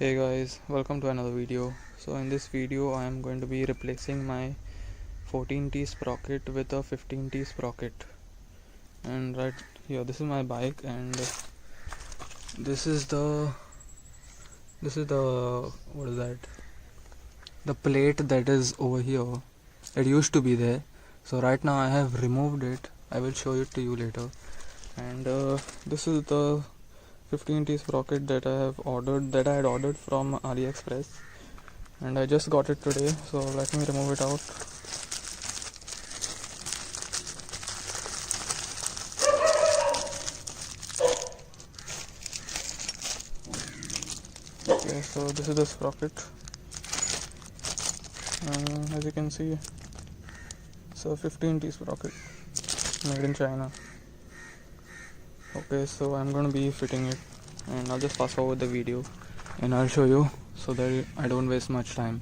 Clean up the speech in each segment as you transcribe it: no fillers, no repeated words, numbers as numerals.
Hey guys, welcome to another video. So in this video I am going to be replacing my 14T sprocket with a 15T sprocket. And right here, this is my bike, and this is the what is that, the plate that is over here. It used to be there, so right now I have removed it. I will show it to you later. And this is the 15T sprocket that I had ordered from Aliexpress, and I just got it today. So let me remove it out. Okay, so this is the sprocket. As you can see, it's a 15T sprocket made in China. Okay, so I'm going to be fitting it, and I'll just fast forward the video and I'll show you so that I don't waste much time.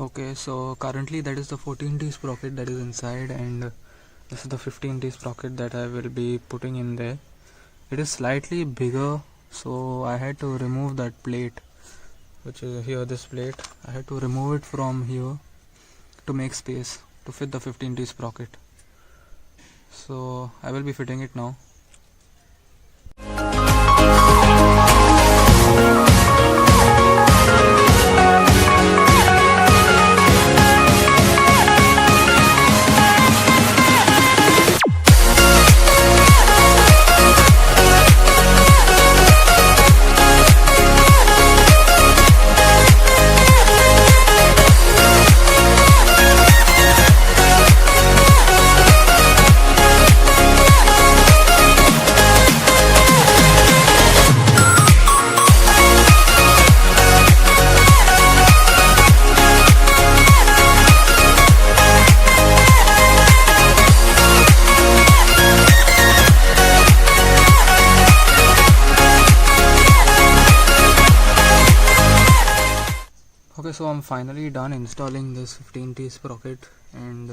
Okay, so currently that is the 14T sprocket that is inside, and this is the 15T sprocket that I will be putting in there. It is slightly bigger, so I had to remove that plate, which is here, this plate. I had to remove it from here to make space to fit the 15T sprocket. So I will be fitting it now. Okay, so I'm finally done installing this 15T sprocket, and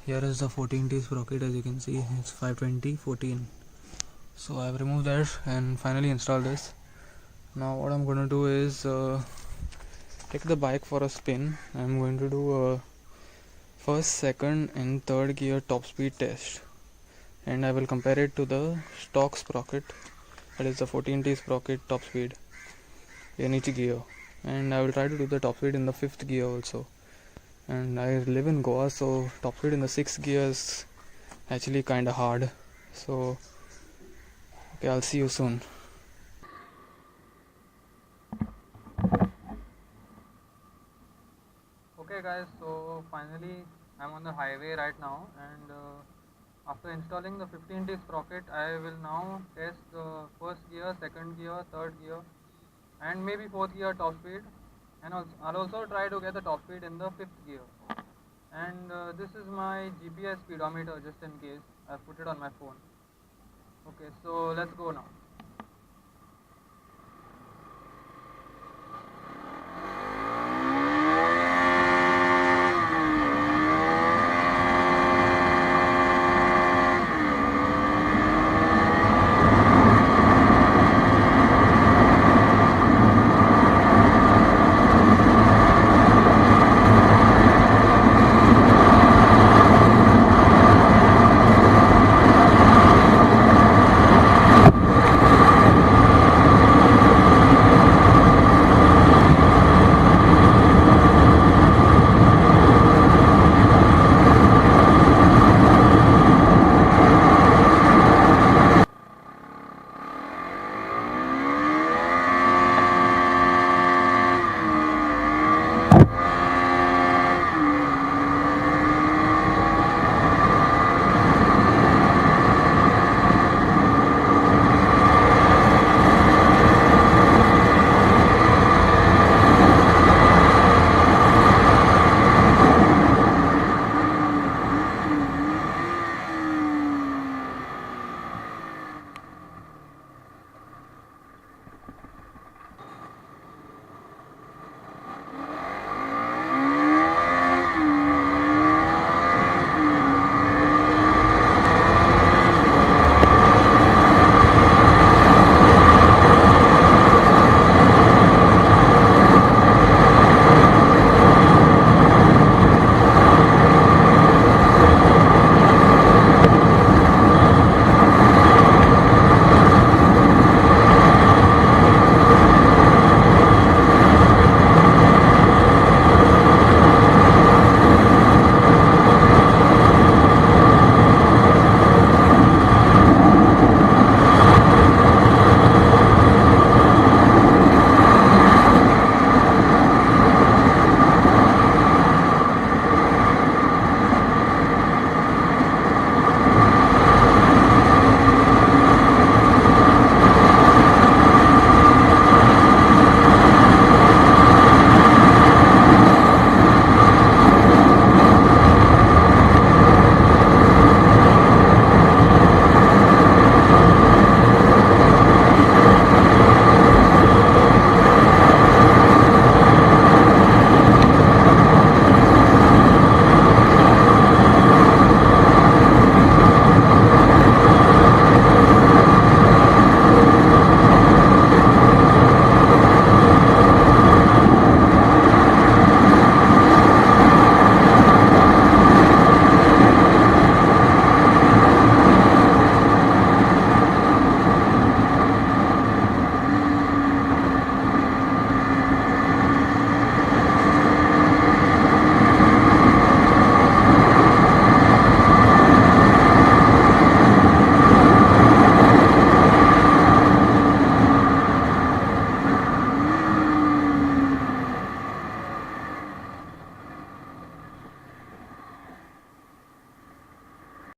here is the 14T sprocket. As you can see, it's 520 14. So I've removed that and finally installed this. Now what I'm going to do is take the bike for a spin. I'm going to do a first, second and third gear top speed test, and I will compare it to the stock sprocket, that is the 14T sprocket top speed in each gear. And I will try to do the top speed in the 5th gear also. And I live in Goa, so top speed in the 6th gear is actually kinda hard. So okay, I'll see you soon. Okay guys, so finally I'm on the highway right now, and after installing the 15T sprocket, I will now test the first gear, second gear, third gear and maybe 4th gear top speed, and I'll also try to get the top speed in the 5th gear. And this is my GPS speedometer, just in case I've put it on my phone. Okay, so let's go now.